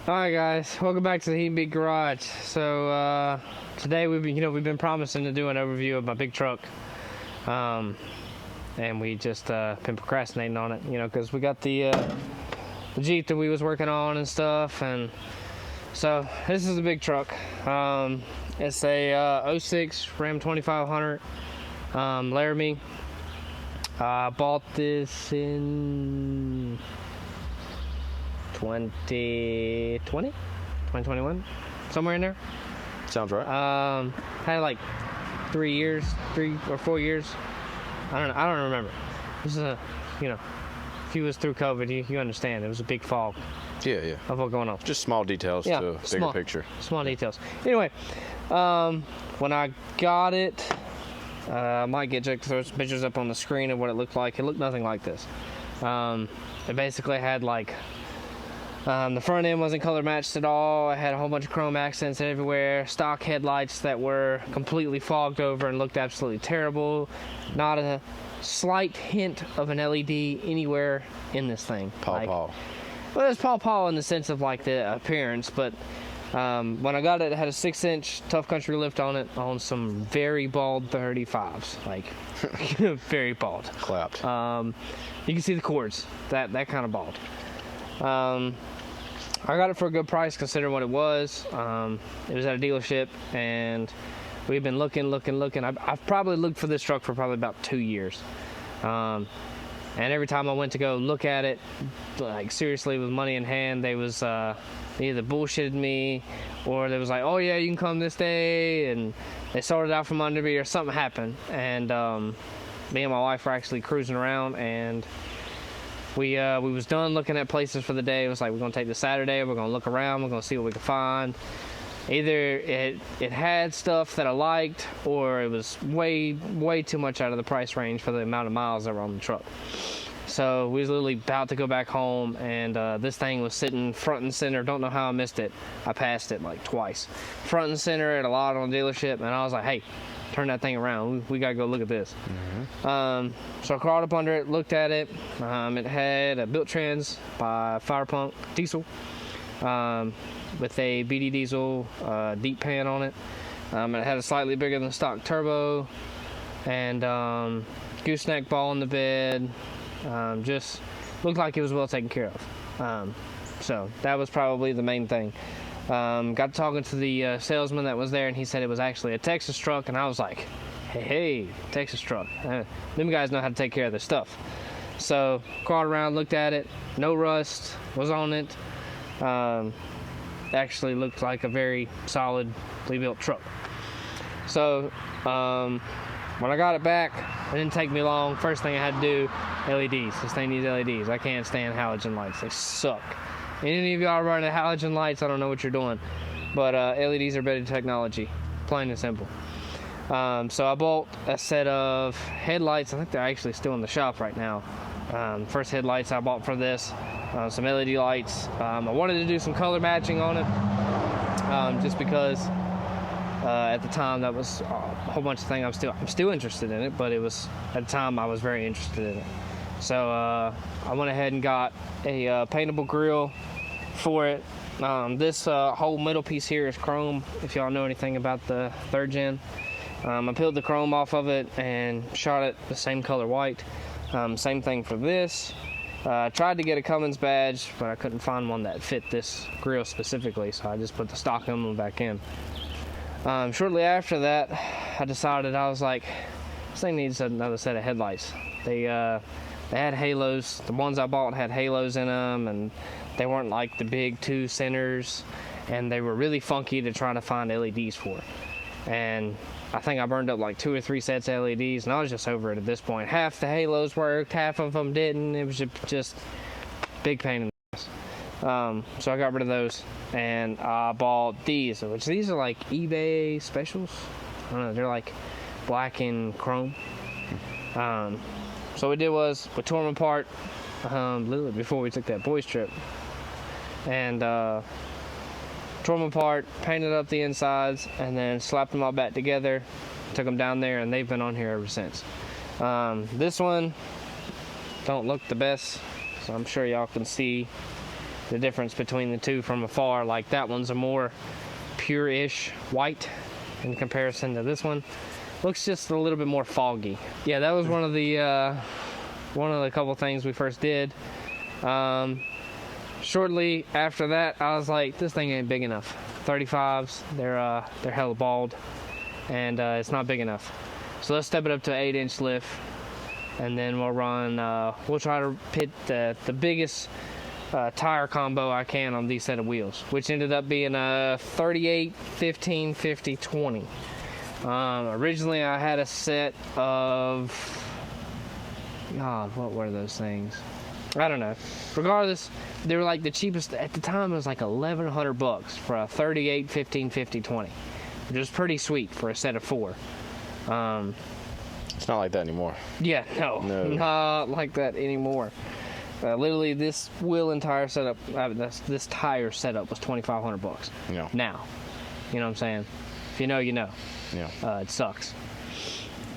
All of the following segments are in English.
Alright guys, welcome back to the Heat Beat Garage. So today we've been promising to do an overview of my big truck. And we just been procrastinating on it, because we got the Jeep that we was working on and stuff, and so this is a big truck. It's a 06 Ram 2500 Laramie. I bought this in 2021, somewhere in there. Sounds right. Had like 3 or 4 years. I don't remember. This is if you was through COVID, you understand. It was a big fog. Yeah. Of what going on. Just small details to a bigger picture. Small details. Anyway, when I got it, I might get Jake to throw some pictures up on the screen of what it looked like. It looked nothing like this. It basically had like the front end wasn't color matched at all. It had a whole bunch of chrome accents everywhere. Stock headlights that were completely fogged over and looked absolutely terrible. Not a slight hint of an LED anywhere in this thing. Paw. Well, it's paw in the sense of like the appearance, but when I got it, it had a 6-inch Tough Country lift on it on some very bald 35s, like very bald. Clapped. You can see the cords, that kind of bald. I got it for a good price considering what it was. It was at a dealership, and we've been looking. I've probably looked for this truck for probably about 2 years. And every time I went to go look at it, like seriously with money in hand, they was either bullshitted me, or they was like, oh yeah, you can come this day, and they sorted it out from under me, or something happened. And me and my wife were actually cruising around, and we was done looking at places for the day. It was like, we're gonna take the Saturday, we're gonna look around, we're gonna see what we can find. Either it had stuff that I liked, or it was way too much out of the price range for the amount of miles that were on the truck. So we was literally about to go back home, and this thing was sitting front and center. Don't know how I missed it. I passed it like twice. Front and center at a lot on the dealership, and I was like, hey, turn that thing around. We gotta go look at this. Mm-hmm. So I crawled up under it, looked at it. It had a built trans by Firepunk diesel, with a BD diesel deep pan on it. It had a slightly bigger than stock turbo, and gooseneck ball in the bed. Just looked like it was well taken care of. So that was probably the main thing. Got talking to the salesman that was there, and he said it was actually a Texas truck, and I was like, hey, Texas truck. Them guys know how to take care of their stuff. So crawled around, looked at it, no rust was on it. Actually looked like a very solidly built truck. So when I got it back, it didn't take me long. First thing I had to do, LEDs. This thing needs LEDs. I can't stand halogen lights. They suck. Any of y'all running halogen lights, I don't know what you're doing. But LEDs are better technology, plain and simple. So I bought a set of headlights. I think they're actually still in the shop right now. First headlights I bought for this. Some LED lights. I wanted to do some color matching on it, just because at the time that was a whole bunch of things. I'm still interested in it, but it was at the time I was very interested in it. So I went ahead and got a paintable grill for it. This whole middle piece here is chrome, if y'all know anything about the 3rd gen. I peeled the chrome off of it and shot it the same color white. Same thing for this. I tried to get a Cummins badge, but I couldn't find one that fit this grill specifically, so I just put the stock emblem back in. Shortly after that, I decided, I was like, this thing needs another set of headlights. They had halos. The ones I bought had halos in them, and they weren't like the big 2 centers, and they were really funky to try to find LEDs for. And I think I burned up like 2 or 3 sets of LEDs, and I was just over it at this point. Half the halos worked, half of them didn't. It was just big pain in the ass. So I got rid of those, and I bought these, which these are like eBay specials. I don't know, they're like black and chrome. So what we did was we tore them apart literally before we took that boys trip, and tore them apart, painted up the insides, and then slapped them all back together, took them down there, and they've been on here ever since. This one don't look the best, so I'm sure y'all can see the difference between the two from afar. Like that one's a more pure-ish white in comparison to this one. Looks just a little bit more foggy. Yeah, that was one of the couple things we first did. Shortly after that, I was like, this thing ain't big enough. 35s, they're hella bald, and it's not big enough. So let's step it up to an 8-inch lift, and then we'll run. We'll try to pit the biggest tire combo I can on these set of wheels, which ended up being a 38, 15, 50, 20. Originally, I had a set of, God, what were those things? I don't know. Regardless, they were like the cheapest at the time. It was like $1,100 for a 38, 15, 50, 20, which was pretty sweet for a set of 4. It's not like that anymore. Yeah, no, not like that anymore. Literally, this wheel and tire setup, this tire setup was $2,500. Yeah. Now, you know what I'm saying? If you know, you know. Yeah. It sucks.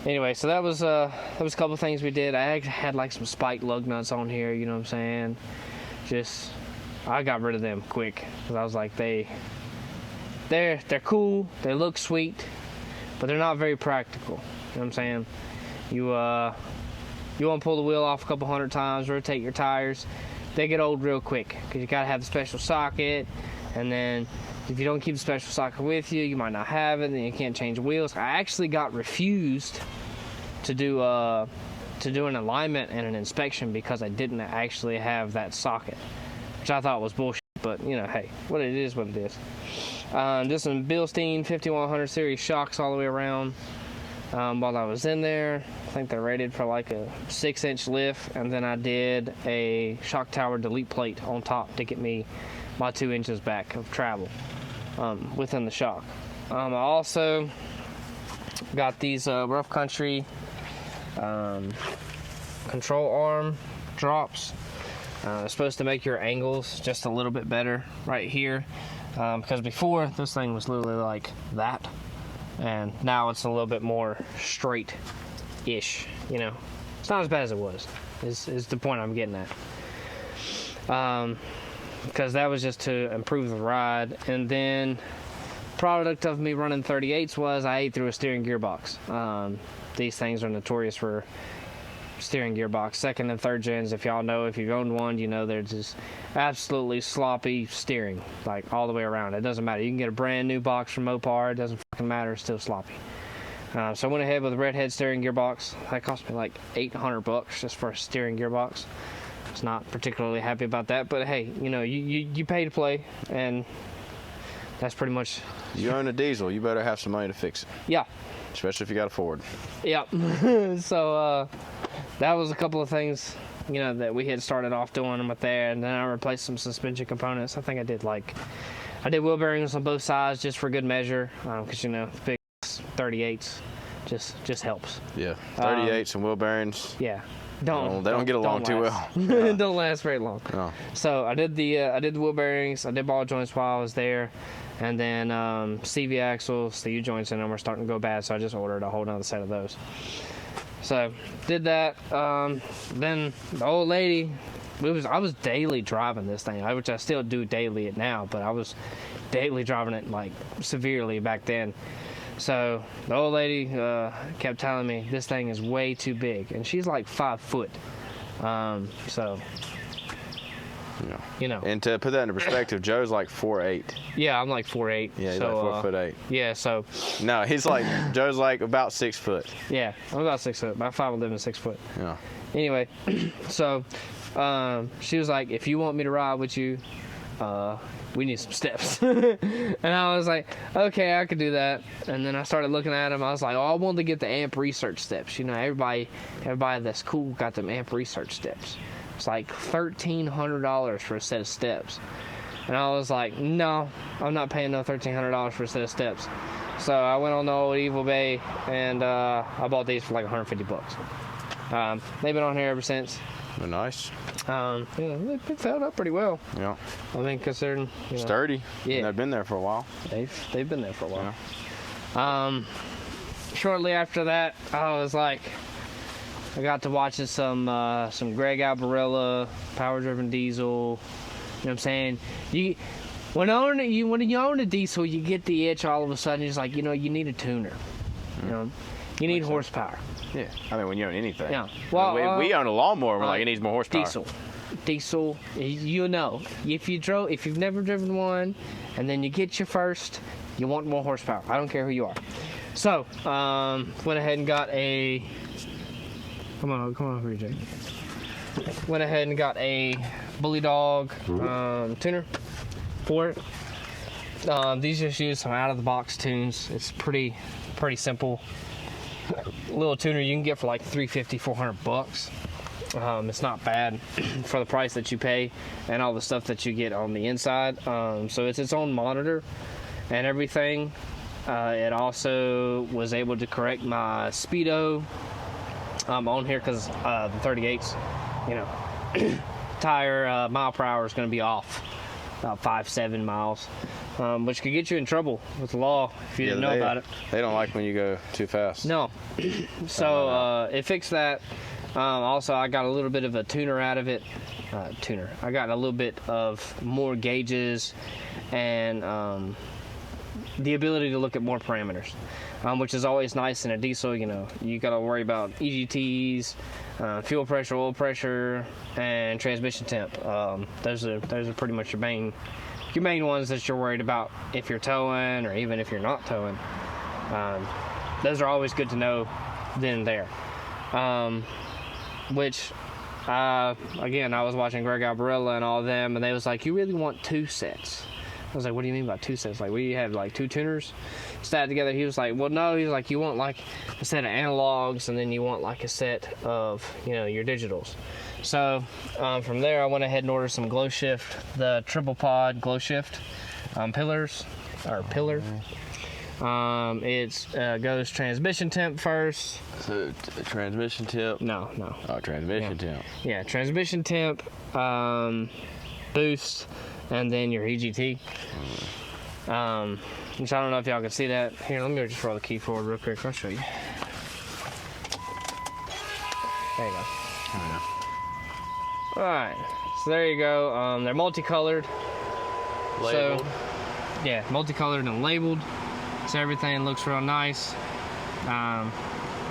Anyway, so that was a couple of things we did. I had like some spiked lug nuts on here, you know what I'm saying? I got rid of them quick because I was like, they're cool, they look sweet, but they're not very practical. You know what I'm saying? You want to pull the wheel off a couple hundred times, rotate your tires, they get old real quick because you gotta have the special socket, and then if you don't keep the special socket with you, you might not have it, then you can't change the wheels. I actually got refused to do an alignment and an inspection because I didn't actually have that socket, which I thought was bullshit. But you know, hey, what it is, what it is. Just some Bilstein 5100 series shocks all the way around. While I was in there, I think they're rated for like a 6-inch lift, and then I did a shock tower delete plate on top to get me my 2 inches back of travel within the shock. I also got these Rough Country control arm drops. It's supposed to make your angles just a little bit better right here, because before this thing was literally like that, and now it's a little bit more straight-ish. You know, it's not as bad as it was. Is the point I'm getting at. Because that was just to improve the ride. And then product of me running 38s was I ate through a steering gearbox. These things are notorious for steering gearbox. Second and third gens, if y'all know, if you've owned one, you know they're just absolutely sloppy steering, like all the way around. It doesn't matter. You can get a brand new box from Mopar. It doesn't fucking matter. It's still sloppy. So I went ahead with a redhead steering gearbox. That cost me like $800 just for a steering gearbox. Not particularly happy about that, but hey, you know, you pay to play, and that's pretty much. You own a diesel, you better have some money to fix it. Yeah. Especially if you got a Ford. Yeah. So that was a couple of things, you know, that we had started off doing with there, and then I replaced some suspension components. I think I did wheel bearings on both sides just for good measure, because you know, big 38s just helps. Yeah, 38s and wheel bearings. Yeah. They don't get along too well. Don't last very long. No. So I did the wheel bearings. I did ball joints while I was there, and then CV axles, the U joints in them were starting to go bad, so I just ordered a whole nother set of those. So did that. Then the old lady, I was daily driving this thing, which I still do daily now, but I was daily driving it like severely back then. So the old lady kept telling me this thing is way too big, and she's like 5 foot. So, yeah. You know. And to put that into perspective, Joe's like 4'8". Yeah, I'm like 4'8". Yeah, he's so, like 4'8". Yeah, so. No, Joe's like about 6 foot. Yeah, I'm about 6 foot, about 5'11", 6 foot. Yeah. Anyway, so she was like, if you want me to ride with you, we need some steps. And I was like, okay, I could do that. And then I started looking at them. I was like, oh, I wanted to get the AMP research steps. You know, everybody that's cool got them AMP research steps. It's like $1,300 for a set of steps. And I was like, no, I'm not paying no $1,300 for a set of steps. So I went on the old Evil Bay, and I bought these for like $150. They've been on here ever since. They're nice. Yeah, they've held up pretty well. Yeah. I mean, considering, you know, sturdy. Yeah. And they've been there for a while. They've been there for a while. Yeah. Shortly after that, I was like, I got to watching some Greg Albarella, power driven diesel, what I'm saying? When you own a diesel, you get the itch all of a sudden. It's like, you need a tuner. You know, you need horsepower. Yeah. I mean, when you own anything. Yeah. Well, we own a lawnmower. We're like, it needs more horsepower. Diesel. If you've never driven one, and then you get your first, you want more horsepower. I don't care who you are. So, went ahead and got a. Come on over here, Jake. Went ahead and got a Bully Dog tuner for it. These just use some out-of-the-box tunes. It's pretty simple. Little tuner you can get for like $350, $400. It's not bad for the price that you pay and all the stuff that you get on the inside. So it's its own monitor and everything. It also was able to correct my speedo on here because the 38s, tire mile per hour is going to be off about 5-7 miles, which could get you in trouble with the law if you didn't know about it. They don't like when you go too fast. No. So it fixed that. Also, I got a little bit of a tuner out of it. I got a little bit of more gauges and the ability to look at more parameters, which is always nice in a diesel. You got to worry about EGTs, fuel pressure, oil pressure, and transmission temp. Those are pretty much your main ones that you're worried about if you're towing or even if you're not towing. Those are always good to know then and there. Which, again, I was watching Greg Albarella and all of them, and they was like, you really want 2 sets. I was like, what do you mean by 2 sets? Like, we have like 2 tuners stacked together. He was like, well, no. He's like, you want like a set of analogs, and then you want like a set of, your digitals. So from there, I went ahead and ordered some Glow Shift, the triple pod Glow Shift pillar. It goes transmission temp first. So transmission temp? No. Oh, transmission temp. Yeah, transmission temp, boost, and then your EGT. Which I don't know if y'all can see that. Here, let me just roll the key forward real quick. I'll show you. There you go. All right, so there you go. They're multicolored. Labeled. So, multicolored and labeled. So everything looks real nice. I've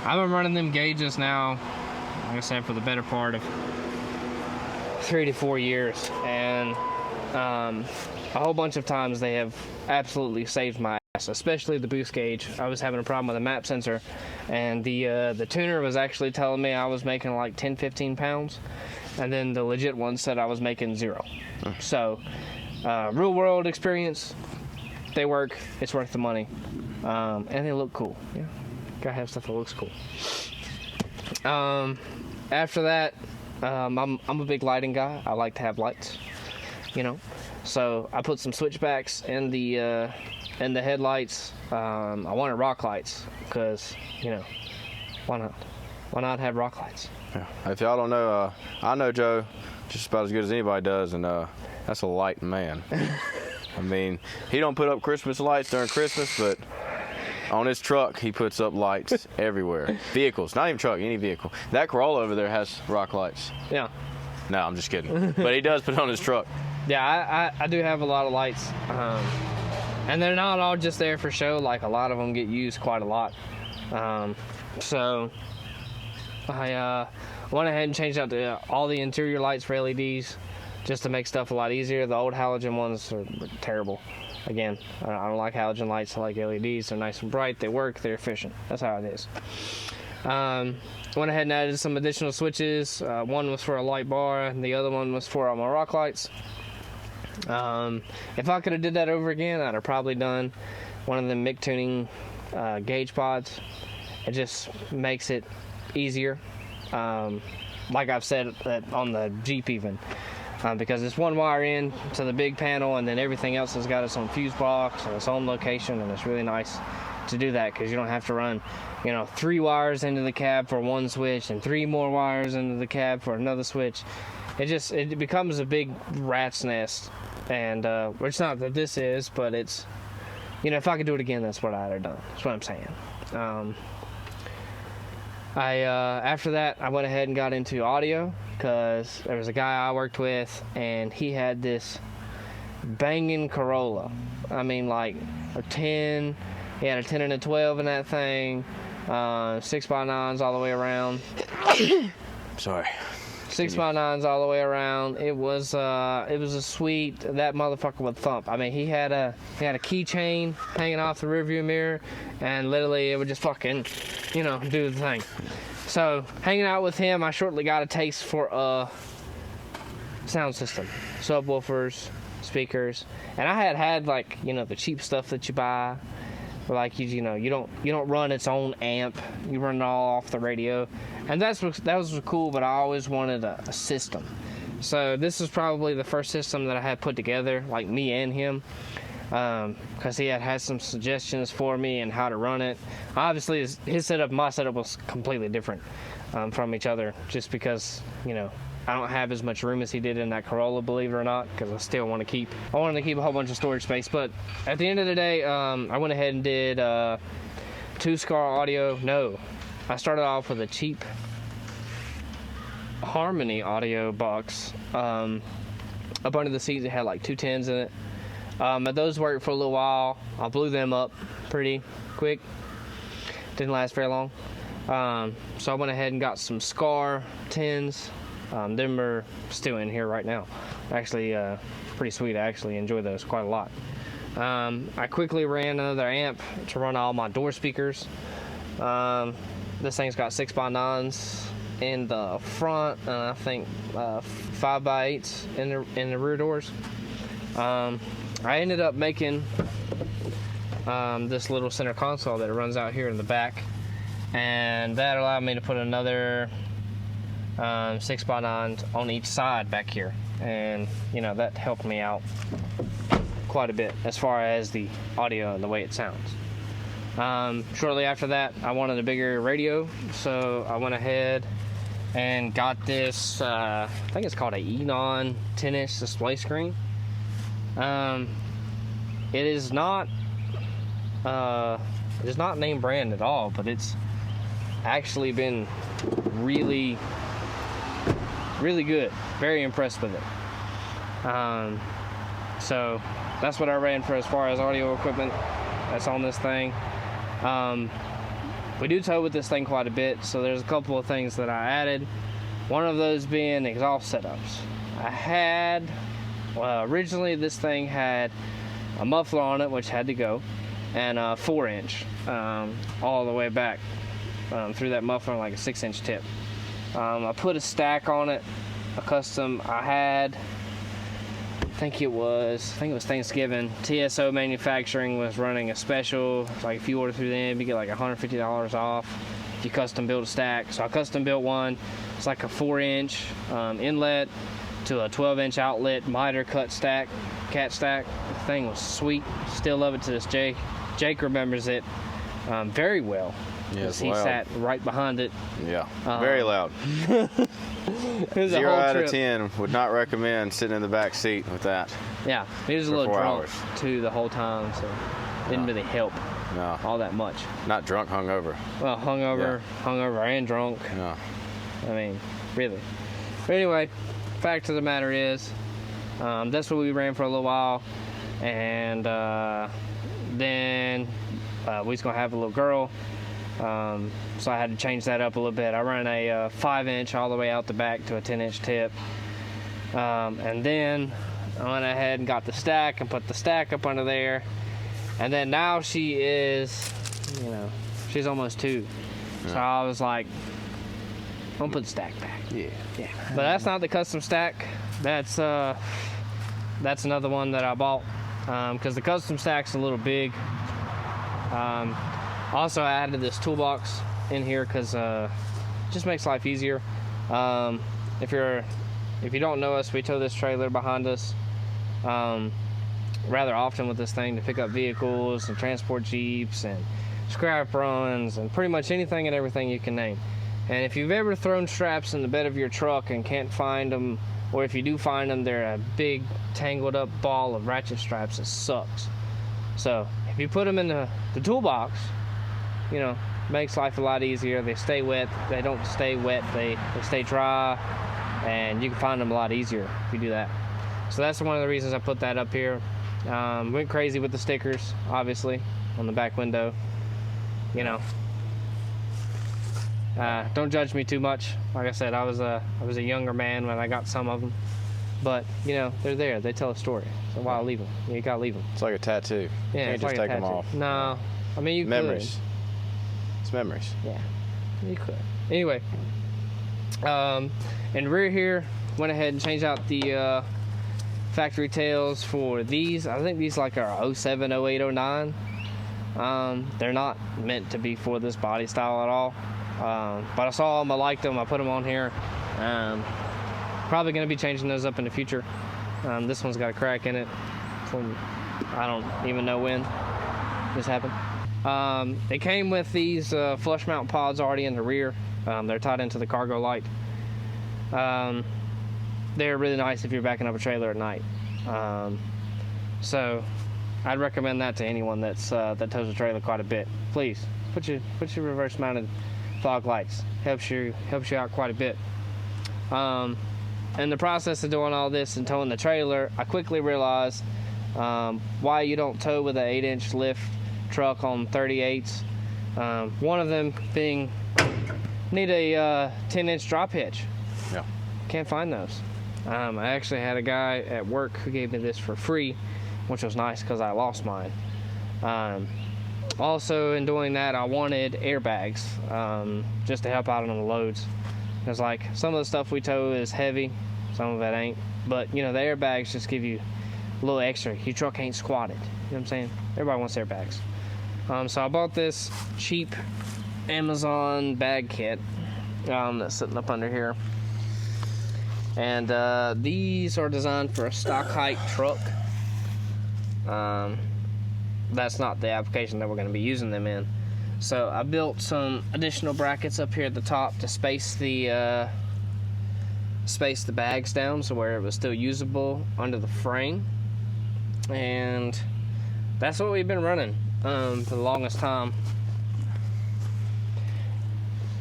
been running them gauges now, like I said, for the better part of 3 to 4 years, and a whole bunch of times they have absolutely saved my ass, especially the boost gauge. I was having a problem with the map sensor, and the tuner was actually telling me I was making like 10-15 pounds, and then the legit one said I was making 0. So real world experience, they work, it's worth the money, and they look cool. Gotta have stuff that looks cool. After that, I'm a big lighting guy. I like to have lights, so I put some switchbacks in the headlights. I wanted rock lights because why not have rock lights? Yeah. If y'all don't know, I know Joe just about as good as anybody does, and that's a light man. I mean, he don't put up Christmas lights during Christmas, but on his truck, he puts up lights everywhere. Vehicles, not even truck, any vehicle. That Corolla over there has rock lights. Yeah. No, I'm just kidding. But he does put it on his truck. Yeah, I do have a lot of lights. And they're not all just there for show. Like, a lot of them get used quite a lot. So I went ahead and changed out all the interior lights for LEDs just to make stuff a lot easier. The old halogen ones are terrible. Again, I don't like halogen lights. I like LEDs. They're nice and bright. They work. They're efficient. That's how it is. Went ahead and added some additional switches. One was for a light bar, and the other one was for my rock lights. If I could have did that over again, I'd have probably done one of the MIG tuning gauge pods. It just makes it easier. Like I've said on the Jeep even. Because it's one wire in to the big panel, and then everything else has got its own fuse box and its own location, and it's really nice to do that because you don't have to run 3 wires into the cab for one switch and 3 more wires into the cab for another switch. It becomes a big rat's nest, and it's not that this is, but it's if I could do it again, that's what I'd have done. That's what I'm saying. After that, I went ahead and got into audio. because there was a guy I worked with, and he had this banging Corolla. I mean, like a 10. He had a 10 and a 12 in that thing. 6x9s all the way around. Sorry. 6x9s all the way around. It was a sweet. That motherfucker would thump. I mean, he had a keychain hanging off the rearview mirror, and literally it would just fucking, do the thing. So hanging out with him, I shortly got a taste for a sound system, subwoofers, speakers, and I had like the cheap stuff that you buy. Like you don't run its own amp. You run it all off the radio, and that was cool. But I always wanted a system. So this is probably the first system that I had put together, like me and him, because he had some suggestions for me and how to run it. Obviously, his setup, my setup was completely different from each other, just because I don't have as much room as he did in that Corolla, believe it or not, because I still wanted to keep a whole bunch of storage space. But at the end of the day, I went ahead and did 2 Scar audio. No, I started off with a cheap Harmony audio box. Up under the seats, it had like 2 10s in it. But those worked for a little while. I blew them up pretty quick. Didn't last very long. So I went ahead and got some Scar 10s. Them are still in here right now. Actually, pretty sweet. I actually enjoy those quite a lot. I quickly ran another amp to run all my door speakers. This thing's got 6x9s in the front, and I think 5x8s in the rear doors. I ended up making this little center console that runs out here in the back, and that allowed me to put another 6x9s on each side back here, and that helped me out quite a bit as far as the audio and the way it sounds. Shortly after that, I wanted a bigger radio, so I went ahead and got this I think it's called a Enon 10-inch display screen. It is not name brand at all, but it's actually been really good. Very impressed with it. So that's what I ran for as far as audio equipment that's on this thing. We do tow with this thing quite a bit, so there's a couple of things that I added. One of those being exhaust setups. I had originally this thing had a muffler on it, which had to go, and a 4-inch all the way back through that muffler, like a 6-inch tip. I put a stack on it, a custom. I think it was Thanksgiving. TSO Manufacturing was running a special. Like if you order through them, you get like $150 off if you custom build a stack. So I custom built one. It's like a 4-inch inlet to a 12-inch outlet miter cut stack, cat stack. The thing was sweet. Still love it to this day. Jake remembers it very well. Yes, he sat right behind it. Yeah, very loud. It was 0 a whole out trip. of 10 would not recommend sitting in the back seat with that. Yeah, he was a For little 4 drunk hours. too the whole time, so didn't really help No, all that much. not drunk, hungover. Well, hungover and drunk. No. I mean, really. But anyway, fact of the matter is, that's what we ran for a little while, and then we was gonna have a little girl. So I had to change that up a little bit. I ran a 5-inch all the way out the back to a 10-inch tip, and then I went ahead and got the stack and put the stack up under there. And then now she is, she's almost 2. So I was like, I'm gonna put the stack back. Yeah. But that's not the custom stack. That's another one that I bought because the custom stack's a little big. Also, I added this toolbox in here because it just makes life easier. If you don't know us, we tow this trailer behind us rather often with this thing to pick up vehicles and transport Jeeps and scrap runs and pretty much anything and everything you can name. And if you've ever thrown straps in the bed of your truck and can't find them, or if you do find them, they're a big tangled up ball of ratchet straps. It sucks. So if you put them in the toolbox, makes life a lot easier. They stay wet. They don't stay wet. They stay dry. and you can find them a lot easier if you do that. So that's one of the reasons I put that up here. Went crazy with the stickers, obviously, on the back window. You know, don't judge me too much. Like I said, I was a younger man when I got some of them, but you know, they're there. They tell a story. So why leave them? You gotta leave them. It's like a tattoo. Yeah, You can't it's just like a take them tattoo. off. No, I mean you Memories. It's memories. could. Yeah, you could. Anyway, in rear here, went ahead and changed out the factory tails for these. I think these like are 07, 08, 09. They're not meant to be for this body style at all. But I saw them, I liked them, I put them on here. Probably going to be changing those up in the future. This one's got a crack in it from I don't even know when this happened. It came with these flush mount pods already in the rear. They're tied into the cargo light. They're really nice if you're backing up a trailer at night. So I'd recommend that to anyone that tows a trailer quite a bit. Please put your reverse mounted fog lights. Helps you out quite a bit. In the process of doing all this and towing the trailer, I quickly realized why you don't tow with an 8-inch lift truck on 38s. One of them being need a 10-inch drop hitch. Yeah. Can't find those. I actually had a guy at work who gave me this for free, which was nice because I lost mine. Also, in doing that, I wanted airbags just to help out on the loads. Because like some of the stuff we tow is heavy, some of it ain't. But you know, the airbags just give you a little extra. Your truck ain't squatted. You know what I'm saying? Everybody wants airbags. So I bought this cheap Amazon bag kit that's sitting up under here. And these are designed for a stock height truck. That's not the application that we're going to be using them in. So I built some additional brackets up here at the top to space the bags down so where it was still usable under the frame. And that's what we've been running for the longest time.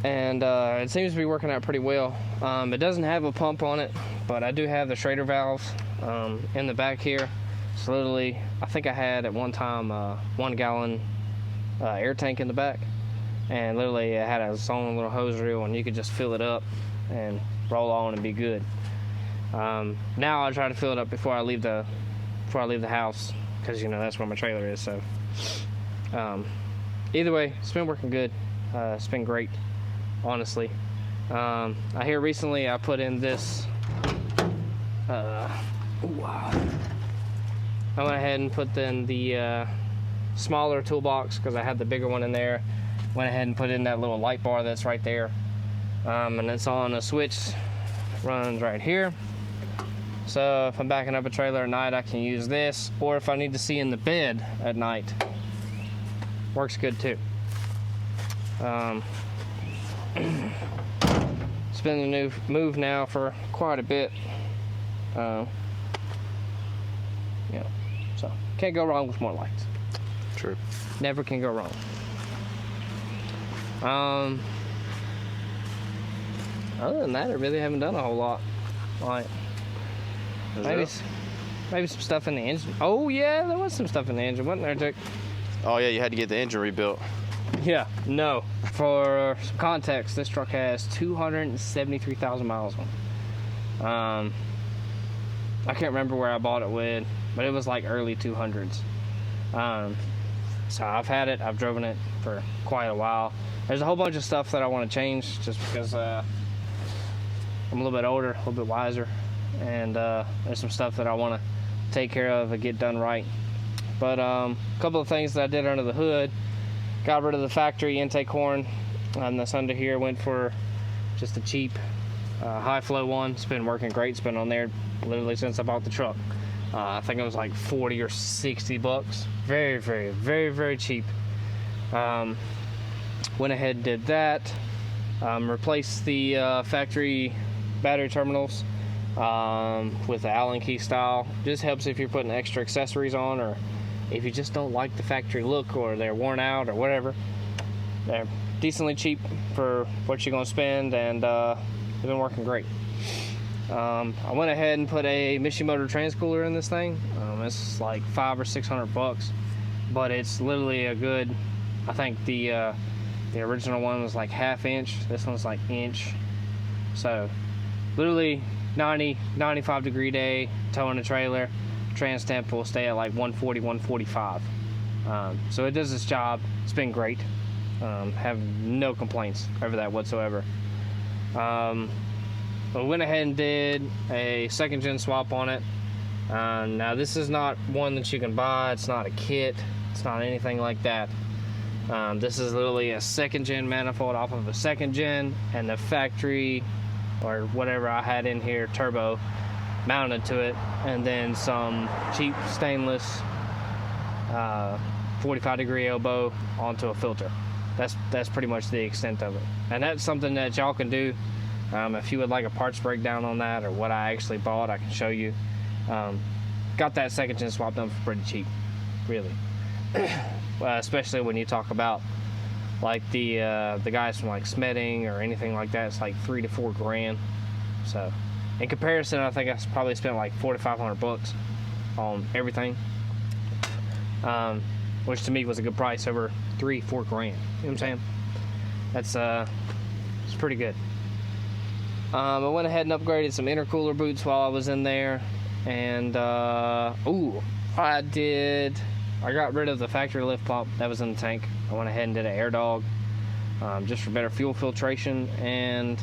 And it seems to be working out pretty well. It doesn't have a pump on it, but I do have the Schrader valves in the back here. So literally, I think I had at one time 1 gallon air tank in the back, and literally it had its own little hose reel, and you could just fill it up and roll on and be good. Now I try to fill it up before I leave the house, because you know that's where my trailer is. So either way, it's been working good. It's been great, honestly. I hear recently I put in this. I went ahead and put in the smaller toolbox because I had the bigger one in there. Went ahead and put in that little light bar that's right there. And it's on a switch, runs right here. So if I'm backing up a trailer at night, I can use this. Or if I need to see in the bed at night, works good too. It's been a new move now for quite a bit. Yeah, so can't go wrong with more lights. True. Never can go wrong. Other than that, I really haven't done a whole lot. Like maybe some stuff in the engine. Oh yeah, there was some stuff in the engine, wasn't there, Dick? Oh yeah, you had to get the engine rebuilt. Yeah. No. For some context, this truck has 273,000 miles on. I can't remember where I bought it with, but it was like early 200s. So I've had it, I've driven it for quite a while. There's a whole bunch of stuff that I want to change just because I'm a little bit older, a little bit wiser, and there's some stuff that I want to take care of and get done right. But a couple of things that I did under the hood, got rid of the factory intake horn, and this under here went for just a cheap high flow one. It's been working great. It's been on there literally since I bought the truck. I think it was like 40 or 60 bucks. Very, very, very, very cheap. Went ahead and did that. Replaced the factory battery terminals with the Allen key style. Just helps if you're putting extra accessories on, or if you just don't like the factory look, or they're worn out or whatever. They're decently cheap for what you're going to spend, and they've been working great. I went ahead and put a Mishimoto transcooler in this thing. It's like $500 or $600, but it's literally a good. I think the original one was like 1/2 inch. This one's like inch. So literally 95 degree day, towing a trailer, trans temp will stay at like 140, 145. So it does its job. It's been great. Have no complaints over that whatsoever. We went ahead and did a 2nd gen swap on it. Now this is not one that you can buy. It's not a kit. It's not anything like that. This is literally a 2nd gen manifold off of a 2nd gen, and the factory or whatever I had in here turbo mounted to it, and then some cheap stainless 45 degree elbow onto a filter. That's pretty much the extent of it, and that's something that y'all can do. If you would like a parts breakdown on that or what I actually bought, I can show you. Got that 2nd gen swap done for pretty cheap, really. Well, especially when you talk about like the guys from like Smedding or anything like that. It's like $3,000 to $4,000. So in comparison, I think I probably spent like $400 to $500 on everything, which to me was a good price over $3,000 to $4,000. You know what I'm saying? That's it's pretty good. I went ahead and upgraded some intercooler boots while I was in there, and I got rid of the factory lift pump that was in the tank. I went ahead and did an air dog, just for better fuel filtration and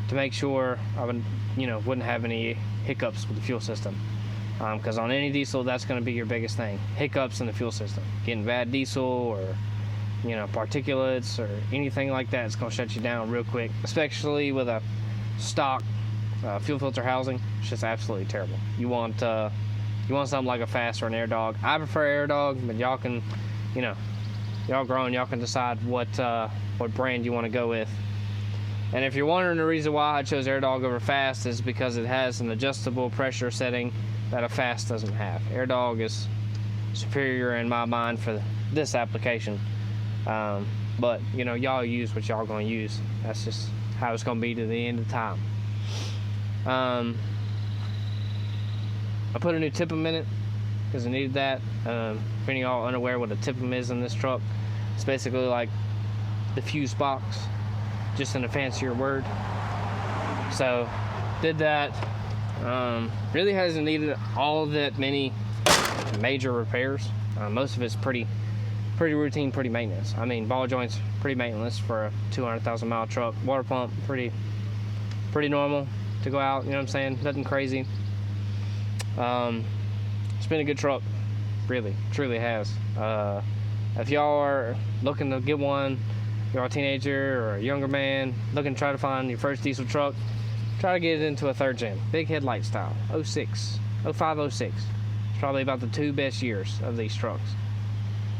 to make sure I wouldn't have any hiccups with the fuel system. Because on any diesel, that's going to be your biggest thing: hiccups in the fuel system. Getting bad diesel or particulates or anything like that, it's going to shut you down real quick, especially with a stock fuel filter housing. It's just absolutely terrible. You want something like a Fast or an Air Dog. I prefer Air Dog, but y'all can, y'all grown, y'all can decide what brand you want to go with. And if you're wondering the reason why I chose Air Dog over Fast, is because it has an adjustable pressure setting that a Fast doesn't have. Air Dog is superior in my mind for this application. But y'all use what y'all gonna use. That's just how it's gonna be to the end of time. I put a new TIPM in it because I needed that. If any of y'all unaware what a TIPM is in this truck, it's basically like the fuse box, just in a fancier word. So did that. Really hasn't needed all that many major repairs. Most of it's pretty routine, pretty maintenance. I mean, ball joints pretty maintenance for a 200,000 mile truck. Water pump pretty normal to go out. You know what I'm saying? Nothing crazy. It's been a good truck, really, truly has. If y'all are looking to get one, you're a teenager or a younger man looking to try to find your first diesel truck, try to get it into a 3rd gen, big headlight style, 06, 05, 06. It's probably about the 2 best years of these trucks.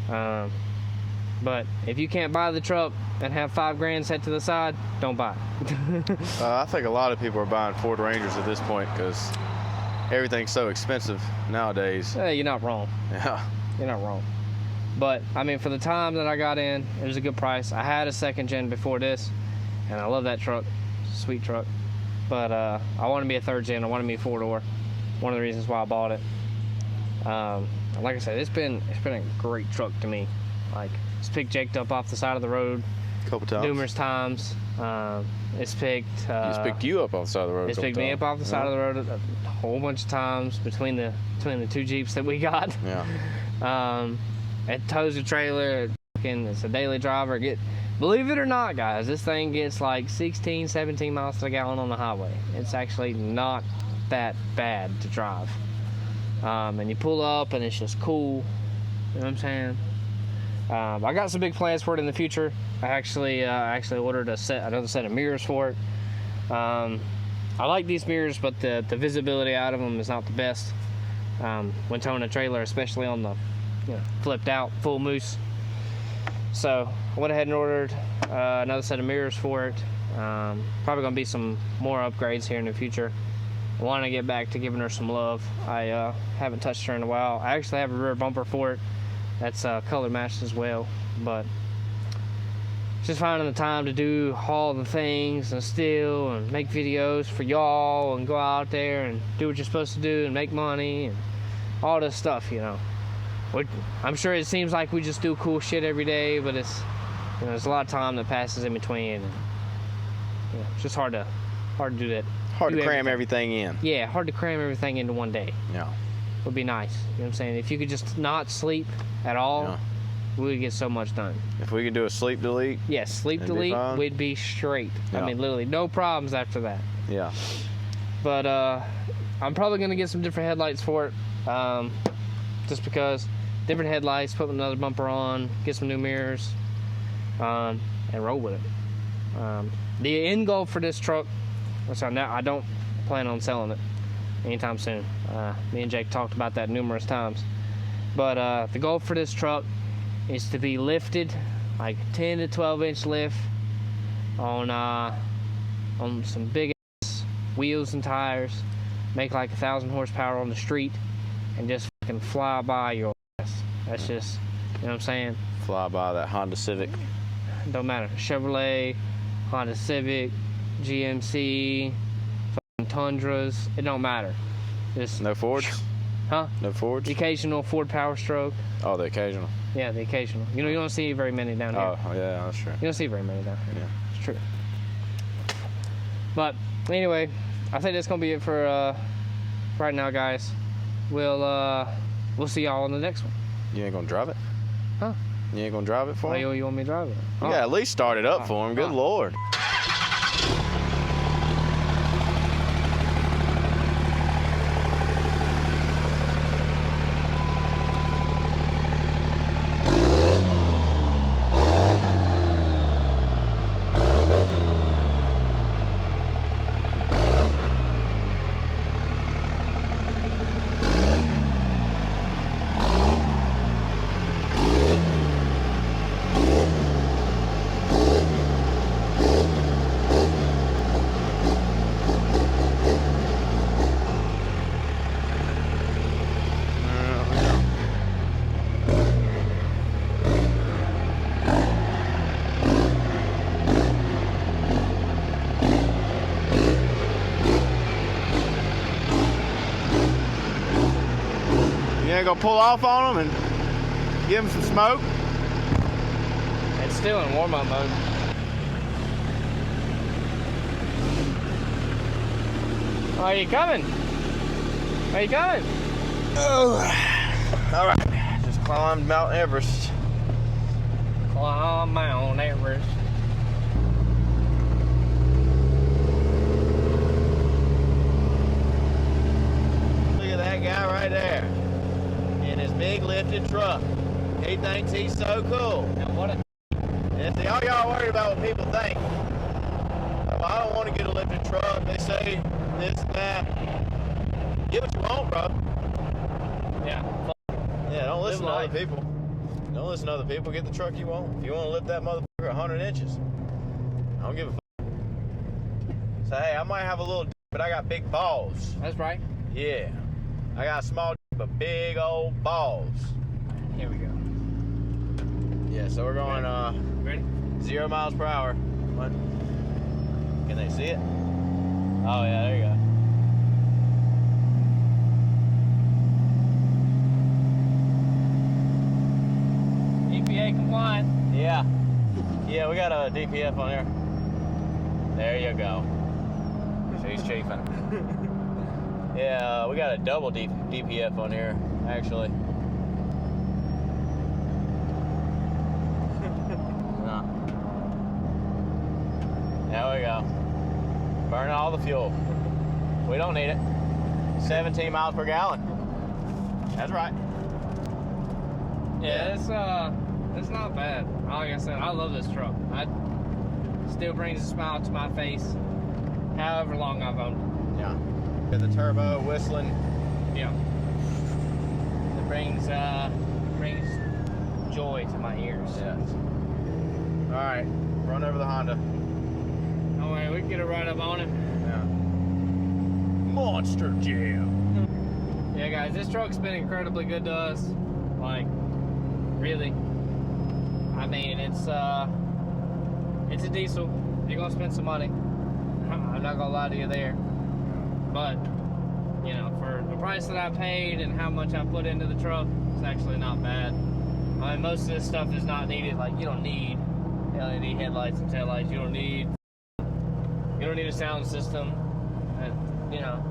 But if you can't buy the truck and have $5,000 set to the side, don't buy it. I think a lot of people are buying Ford Rangers at this point because everything's so expensive nowadays. You're not wrong. Yeah. You're not wrong. But I mean, for the time that I got in, it was a good price. I had a 2nd gen before this, and I love that truck. It's a sweet truck. But I wanted me a 3rd gen. I wanted me a 4-door. One of the reasons why I bought it. Like I said, it's been a great truck to me. Like, it's picked Jake up off the side of the road A couple times. numerous times. It's picked. It's picked you up off the side of the road. It's picked me up off the side of the road a whole bunch of times between the 2 Jeeps that we got. Yeah. It tows a trailer. It's a daily driver. Believe it or not, guys, this thing gets like 16, 17 miles to the gallon on the highway. It's actually not that bad to drive. And you pull up and it's just cool. You know what I'm saying? I got some big plans for it in the future. I actually ordered another set of mirrors for it. I like these mirrors, but the visibility out of them is not the best when towing a trailer, especially on the flipped out full moose. So I went ahead and ordered another set of mirrors for it. Probably gonna be some more upgrades here in the future. I want to get back to giving her some love. I haven't touched her in a while. I actually have a rear bumper for it that's color matched as well, but just finding the time to do all the things and still and make videos for y'all and go out there and do what you're supposed to do and make money and all this stuff, you know. I'm sure it seems like we just do cool shit every day, but it's, you know, there's a lot of time that passes in between, and you know, it's just hard to do that. Hard to cram everything in. Yeah, hard to cram everything into one day. Yeah. Would be nice. You know what I'm saying? If you could just not sleep at all, Yeah. we would get so much done. If we could do a sleep delete. Yes, sleep That'd be delete, fine. we'd be straight. Yeah. I mean, literally, no problems after that. Yeah. But I'm probably gonna get some different headlights for it, just because different headlights, put another bumper on, get some new mirrors, and roll with it. The end goal for this truck, which I don't plan on selling it anytime soon. Me and Jake talked about that numerous times. But the goal for this truck is to be lifted, like 10 to 12 inch lift on some big ass wheels and tires, make like 1,000 horsepower on the street, and just fucking fly by your ass. That's just, you know what I'm saying? Fly by that Honda Civic. Don't matter. Chevrolet, Honda Civic, GMC, fucking Tundras. It don't matter. Just No Fords? Huh? No Fords? The occasional Ford Power Stroke. Oh, the occasional. Yeah, the occasional. You know, you don't see very many down here. Oh, yeah, that's true. You don't see very many down here. Yeah. It's true. But anyway, I think that's gonna be it for right now, guys. We'll see y'all on the next one. You ain't gonna drive it? Huh? You ain't gonna drive it for Oh, him? you want me to drive it? You Oh. gotta at least start it up for him. Good Oh. Lord. You ain't gonna pull off on him and give him some smoke? It's still in warm-up mode. Are you coming? Are you coming? Oh, all right. Just climbed Mount Everest. Climb Mount Everest. Look at that guy right there in his big lifted truck. He thinks he's so cool. Now what a And see, all y'all worried about what people think. Well, I don't want to get a lifted truck. They say this and that. Get what you want, bro. yeah. Yeah, don't listen to Live other life. people. Don't listen to other people. Get the truck you want. If you want to lift that motherfucker 100 inches, I don't give a fuck. So, hey, I might have a little but I got big balls. That's right. Yeah. I got a small but big old balls. Here we go. Yeah, so we're going Ready? 0 miles per hour. What? Can they see it? Oh yeah, there you go. EPA compliant. Yeah. Yeah, we got a DPF on there. There you go. She's chafing. Yeah, we got a double DPF on here, actually. No. There we go. Burning all the fuel. We don't need it. 17 miles per gallon. That's right. Yeah, it's not bad. Like I said, I love this truck. Still brings a smile to my face, however long I've owned it. Yeah. The turbo whistling. Yeah. It brings joy to my ears. Yes. All right, run over the Honda. Oh wait, we can get a right up on him. Yeah. Monster Jam. Yeah, guys, this truck's been incredibly good to us. Like, really. I mean, it's It's a diesel. You're gonna spend some money. I'm not gonna lie to you there. But you know, for the price that I paid and how much I put into the truck, it's actually not bad. I mean, most of this stuff is not needed. Like, you don't need LED headlights and taillights. You don't need a sound system. You know,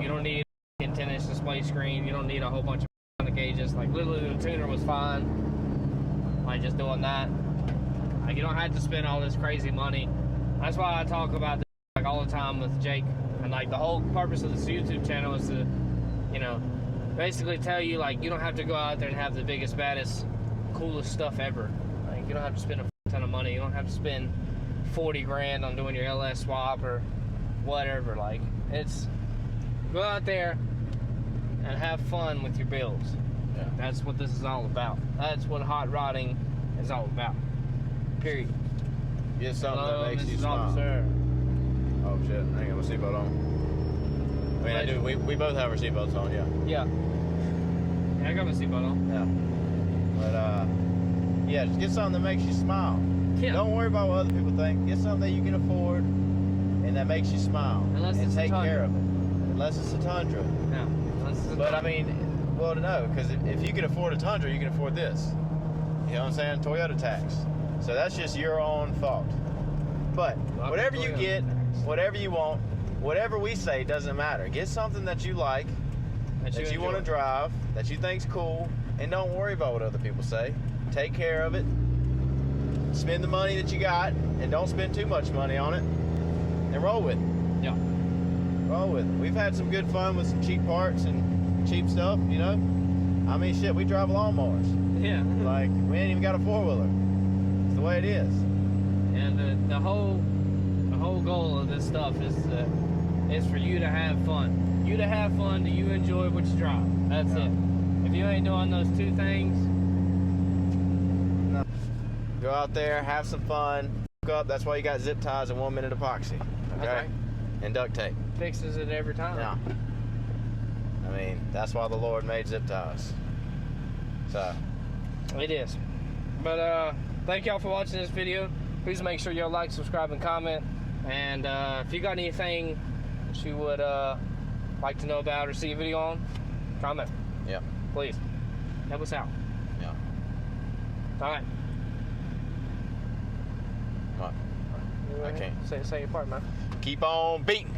you don't need a 10-inch display screen. You don't need a whole bunch of gauges. Like, literally the tuner was fine. Like, just doing that. Like, you don't have to spend all this crazy money. That's why I talk about this like all the time with Jake. And like the whole purpose of this YouTube channel is to, you know, basically tell you like you don't have to go out there and have the biggest, baddest, coolest stuff ever. Like, you don't have to spend a ton of money. You don't have to spend 40 grand on doing your LS swap or whatever. Like, it's go out there and have fun with your builds. Yeah. That's what this is all about. That's what hot rodding is all about. Period. Get something Hello, that makes you Mrs. smile. Officer. Oh shit, I ain't got my seatbelt on. I mean, I do. We both have our seatbelts on, yeah. Yeah, I got my seatbelt on. Yeah. But yeah, just get something that makes you smile. Yeah. Don't worry about what other people think. Get something that you can afford and that makes you smile. Unless and it's a take Tundra. care of it. Unless it's a Tundra. Yeah. But I mean, well, no, because if you can afford a Tundra, you can afford this. You know what I'm saying? Toyota tax. So that's just your own fault. But whatever you get, whatever you want, whatever we say doesn't matter. Get something that you like, that you want to drive, that you think's cool, and don't worry about what other people say. Take care of it. Spend the money that you got, and don't spend too much money on it. And roll with it. Yeah. Roll with it. We've had some good fun with some cheap parts and cheap stuff, you know? I mean, shit, we drive lawnmowers. Yeah. Like, we ain't even got a four-wheeler. It's the way it is. And the whole goal of this stuff is for you to have fun. You to have fun, do you enjoy what you drive. That's it. If you ain't doing those two things, no. Go out there, have some fun. Hook up. That's why you got zip ties and 1 minute epoxy. Okay? That's right. And duct tape. Fixes it every time. Yeah. I mean, that's why the Lord made zip ties. So. It is. But thank y'all for watching this video. Please make sure y'all like, subscribe, and comment. And if you got anything that you would like to know about or see a video on, comment. Yeah. Please. Help us out. Yeah. All right. What? I can't. Say your part, man. Keep on beating.